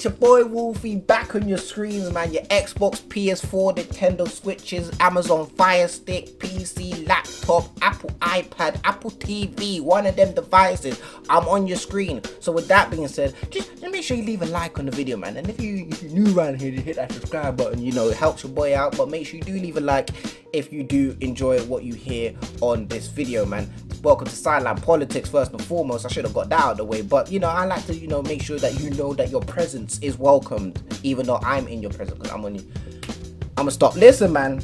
It's your boy Wolfie back on your screens, man. Your Xbox, PS4, Nintendo Switches, Amazon Fire Stick, PC, laptop, Apple iPad, Apple TV, one of them devices. I'm on your screen. So with that being said, just make sure you leave a like on the video, man. And if you're new around here, just hit that subscribe button. You know, it helps your boy out. But make sure you do leave a like if you do enjoy what you hear on this video, man. Welcome to Sideline Politics first and foremost. I should have got that out of the way, but I like to make sure that that your presence is welcomed, even though I'm in your presence, because I'm gonna stop. Listen, man,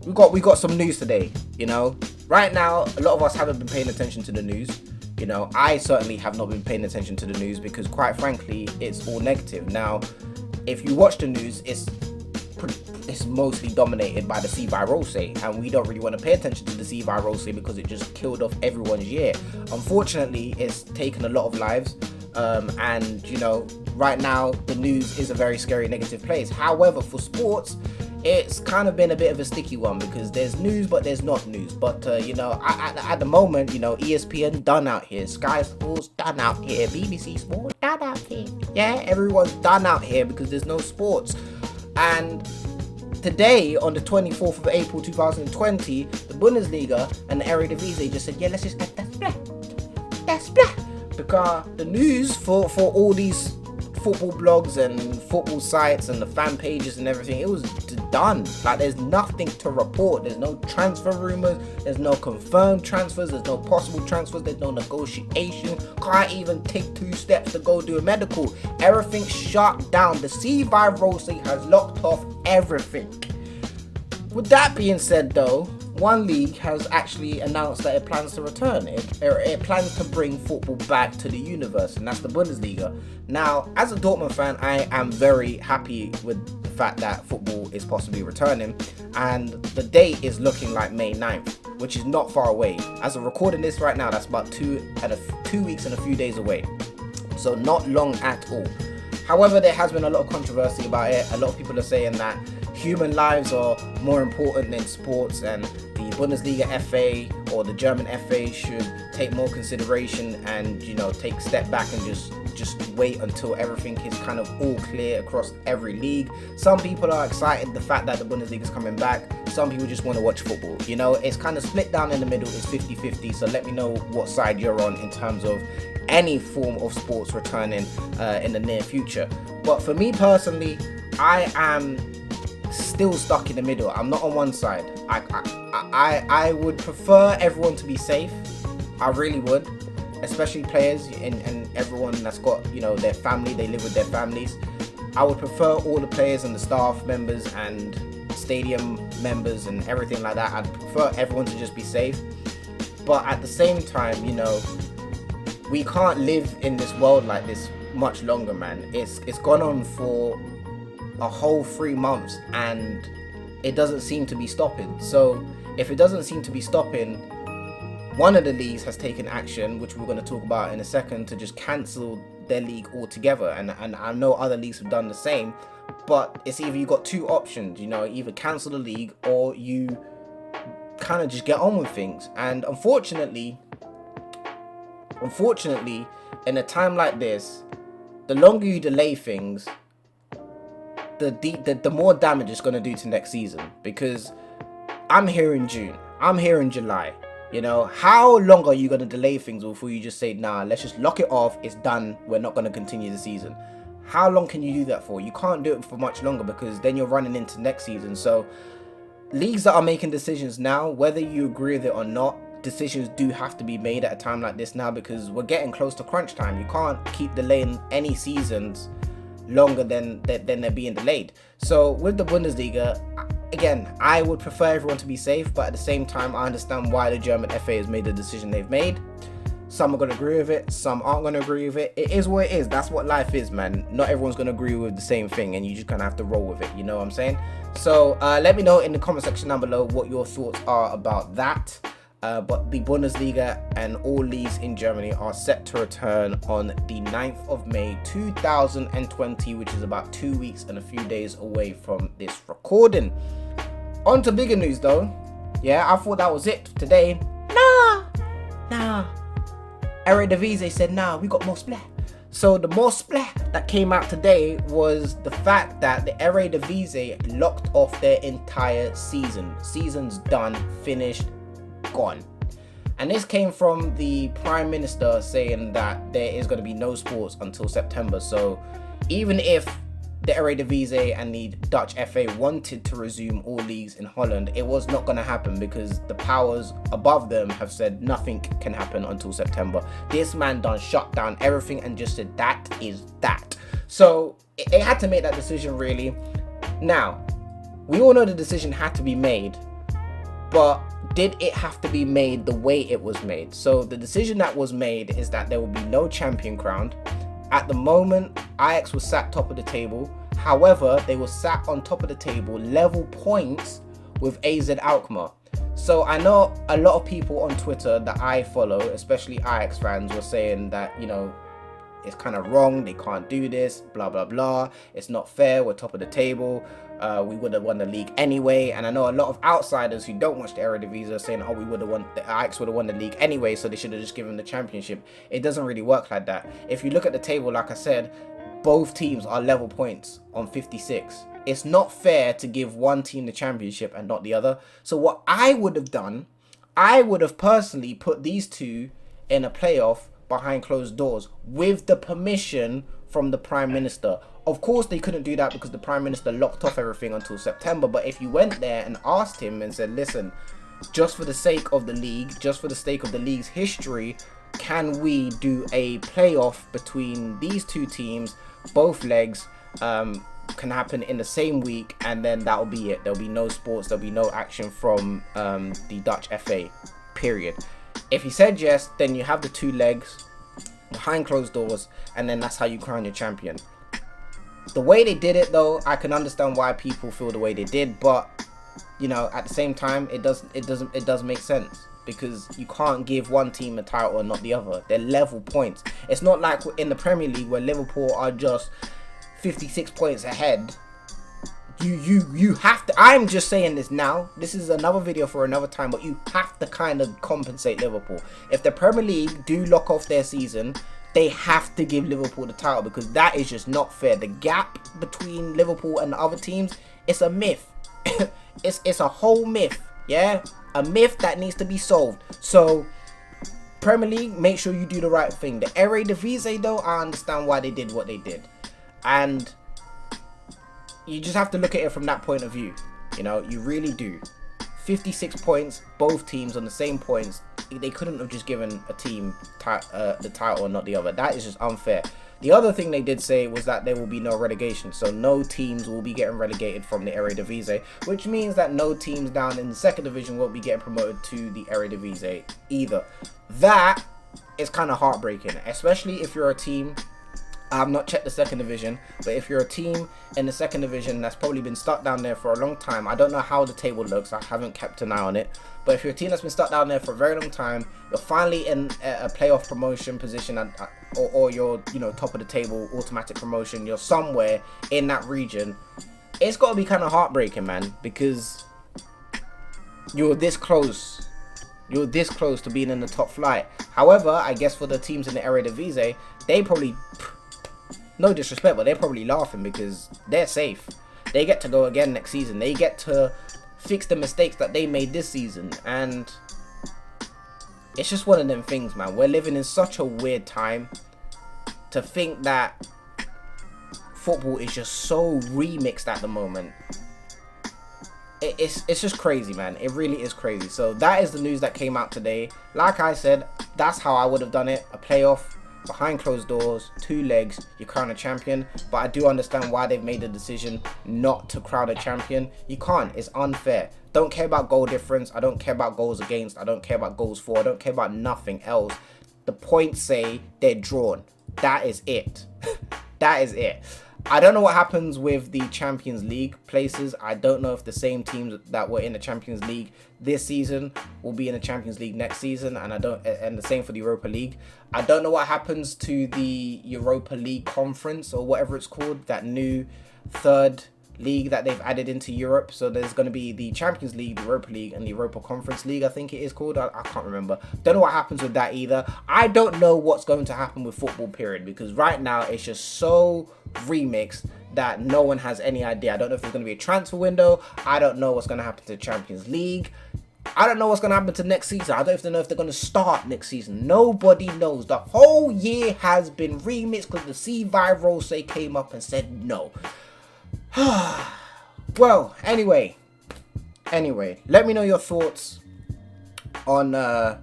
we got some news today. Right now a lot of us haven't been paying attention to the news. I certainly have not been paying attention to the news because, quite frankly, it's all negative. Now, if you watch the news, it's mostly dominated by the C-Virosay, and we don't really want to pay attention to the C-Virosay because it just killed off everyone's year. Unfortunately, it's taken a lot of lives, and right now the news is a very scary negative place. However, for sports, it's kind of been a bit of a sticky one because there's news but there's not news. But at the moment, ESPN done out here, Sky Sports done out here, BBC Sports done out here. Yeah, everyone's done out here because there's no sports. And today, on the 24th of April 2020, the Bundesliga and the Eredivisie just said, yeah, let's just get that splat. Because the news for all these football blogs and football sites and the fan pages and everything, it was done. Like, there's nothing to report. There's no transfer rumors. There's no confirmed transfers. There's no possible transfers. There's no negotiation. Can't even take 2 steps to go do a medical. Everything shut down. The C-Virosay has locked off everything. With that being said, though, one league has actually announced that it plans to return. It plans to bring football back to the universe, and that's the Bundesliga. Now, as a Dortmund fan, I am very happy with the fact that football is possibly returning, and the date is looking like May 9th, which is not far away. As of recording this right now, that's about 2 weeks and a few days away, so not long at all. However, there has been a lot of controversy about it. A lot of people are saying that human lives are more important than sports, and the Bundesliga FA or the German FA should take more consideration and take a step back and just wait until everything is kind of all clear across every league. Some people are excited the fact that the Bundesliga is coming back. Some people just want to watch football. It's kind of split down in the middle. It's 50-50. So let me know what side you're on in terms of any form of sports returning in the near future. But for me personally, I am still stuck in the middle. I'm not on one side. I would prefer everyone to be safe. I really would, especially players and everyone that's got their family. They live with their families. I would prefer all the players and the staff members and stadium members and everything like that. I'd prefer everyone to just be safe. But at the same time, we can't live in this world like this much longer, man. It's gone on for a whole 3 months and it doesn't seem to be stopping. So if it doesn't seem to be stopping, one of the leagues has taken action, which we're going to talk about in a second, to just cancel their league altogether. And I know other leagues have done the same, but it's either you got 2 options, either cancel the league or you kind of just get on with things. And unfortunately, in a time like this, the longer you delay things, the more damage it's going to do to next season. Because I'm here in June, I'm here in July. How long are you going to delay things before you just say, nah, let's just lock it off, it's done, we're not going to continue the season? How long can you do that for? You can't do it for much longer, because then you're running into next season. So leagues that are making decisions now, whether you agree with it or not, decisions do have to be made at a time like this now, because we're getting close to crunch time. You can't keep delaying any seasons longer than they're being delayed. So with the Bundesliga, again, I would prefer everyone to be safe, but at the same time, I understand why the German FA has made the decision they've made. Some are going to agree with it, some aren't going to agree with it. It is what it is. That's what life is, man. Not everyone's going to agree with the same thing, and you just kind of have to roll with it. You know what I'm saying? So let me know in the comment section down below what your thoughts are about that. But the Bundesliga and all leagues in Germany are set to return on the 9th of May 2020, which is about 2 weeks and a few days away from this recording. On to bigger news though. Yeah, I thought that was it today. Nah. Eredivisie said, nah, we got more splat. So the more splat that came out today was the fact that the Eredivisie locked off their entire season. Season's done, finished, gone. And this came from the Prime Minister saying that there is going to be no sports until September. So even if the Eredivisie and the Dutch FA wanted to resume all leagues in Holland, it was not going to happen because the powers above them have said nothing can happen until September. This man done shut down everything and just said that is that. So it had to make that decision really. Now, we all know the decision had to be made, but did it have to be made the way it was made? So the decision that was made is that there will be no champion crowned. At the moment, Ajax was sat top of the table. However, they were sat on top of the table, level points with AZ Alkmaar. So I know a lot of people on Twitter that I follow, especially Ajax fans, were saying that, you know, it's kind of wrong, they can't do this, blah, blah, blah. It's not fair, we're top of the table. We would have won the league anyway. And I know a lot of outsiders who don't watch the Eredivisie are saying, oh, we would have won, the Ajax would have won the league anyway, so they should have just given the championship. It doesn't really work like that. If you look at the table, like I said, both teams are level points on 56. It's not fair to give one team the championship and not the other. So what I would have done, I would have personally put these two in a playoff behind closed doors with the permission from the Prime Minister. Of course, they couldn't do that because the Prime Minister locked off everything until September. But if you went there and asked him and said, listen, just for the sake of the league, just for the sake of the league's history, can we do a playoff between these two teams? Both legs can happen in the same week, and then that'll be it. There'll be no sports, there'll be no action from the Dutch FA, period. If he said yes, then you have the two legs behind closed doors, and then that's how you crown your champion. The way they did it, though, I can understand why people feel the way they did, but you know, at the same time, it does make sense because you can't give one team a title and not the other. They're level points. It's not like in the Premier League where Liverpool are just 56 points ahead. You have to. I'm just saying this now. This is another video for another time, but you have to kind of compensate Liverpool. If the Premier League do lock off their season, they have to give Liverpool the title because that is just not fair. The gap between Liverpool and the other teams, it's a myth. it's a whole myth, yeah? A myth that needs to be solved. So, Premier League, make sure you do the right thing. The Eredivisie, though, I understand why they did what they did. And you just have to look at it from that point of view. You know, you really do. 56 points, both teams on the same points. They couldn't have just given a team the title and not the other. That is just unfair. The other thing they did say was that there will be no relegation. So no teams will be getting relegated from the Eredivisie, which means that no teams down in the second division won't be getting promoted to the Eredivisie either. That is kind of heartbreaking, especially if you're a team. I've not checked the second division, but if you're a team in the second division that's probably been stuck down there for a long time, I don't know how the table looks, I haven't kept an eye on it, but if you're a team that's been stuck down there for a very long time, you're finally in a playoff promotion position, or you're, you know, top of the table, automatic promotion, you're somewhere in that region, it's got to be kind of heartbreaking, man, because you're this close. You're this close to being in the top flight. However, I guess for the teams in the Eredivisie, they probably, no disrespect, but they're probably laughing because they're safe. They get to go again next season. They get to fix the mistakes that they made this season. And it's just one of them things, man. We're living in such a weird time to think that football is just so remixed at the moment. It's just crazy, man. It really is crazy. So that is the news that came out today. Like I said, that's how I would have done it. A playoff, behind closed doors, two legs, you crown a champion. But I do understand why they've made the decision not to crown a champion. You can't. It's unfair. Don't care about goal difference. I don't care about goals against. I don't care about goals for. I don't care about nothing else. The points say they're drawn. That is it. That is it. I don't know what happens with the Champions League places. I don't know if the same teams that were in the Champions League this season will be in the Champions League next season, and the same for the Europa League. I don't know what happens to the Europa League conference or whatever it's called, that new third league that they've added into Europe. So there's going to be the Champions League, the Europa League, and the Europa Conference League, I think it is called. I can't remember. Don't know what happens with that either. I don't know what's going to happen with football, period, because right now it's just so remixed that no one has any idea. I don't know if there's going to be a transfer window. I don't know what's going to happen to the Champions League. I don't know what's going to happen to next season. I don't even know if they're going to start next season. Nobody knows. The whole year has been remixed because the C-Virosay came up and said no. Well, anyway, let me know your thoughts on the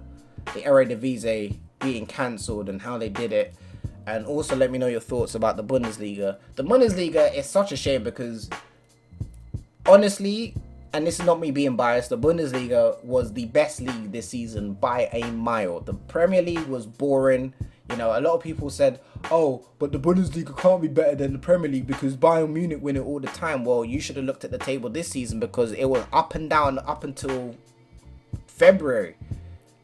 Eredivisie being cancelled and how they did it. And also let me know your thoughts about the Bundesliga. The Bundesliga is such a shame because, honestly, and this is not me being biased, the Bundesliga was the best league this season by a mile. The Premier League was boring. You know, a lot of people said, oh, but the Bundesliga can't be better than the Premier League because Bayern Munich win it all the time. Well, you should have looked at the table this season because it was up and down up until February.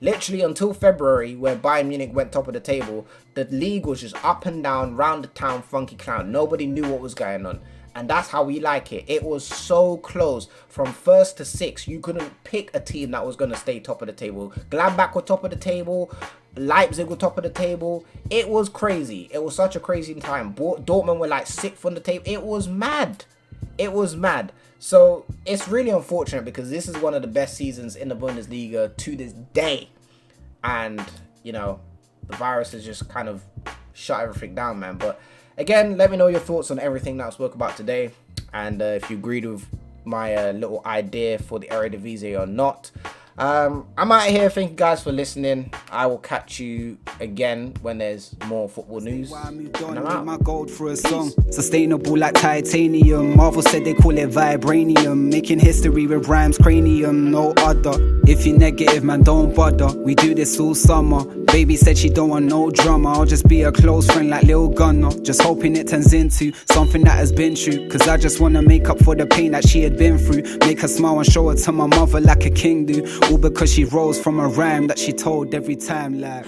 Literally until February, where Bayern Munich went top of the table, the league was just up and down, round the town, funky clown. Nobody knew what was going on. And that's how we like it. It was so close. From first to sixth, you couldn't pick a team that was going to stay top of the table. Gladbach were top of the table. Leipzig were top of the table. It was crazy. It was such a crazy time. Dortmund were like 6th on the table. It was mad. It was mad. So it's really unfortunate because this is one of the best seasons in the Bundesliga to this day. And, you know, the virus has just kind of shut everything down, man. But again, let me know your thoughts on everything that I spoke about today. And if you agreed with my little idea for the Eredivisie or not. I'm out of here. Thank you guys for listening. I will catch you again when there's more football news. And I'm out. My gold for a song. Sustainable like titanium. Marvel said they call it vibranium. Making history with rhymes cranium. No other. If you're negative, man, don't bother. We do this all summer. Baby said she don't want no drama. I'll just be a close friend like Lil Gunner. Just hoping it turns into something that has been true. Cause I just wanna make up for the pain that she had been through. Make her smile and show her to my mother like a king do. All because she rose from a rhyme that she told every time like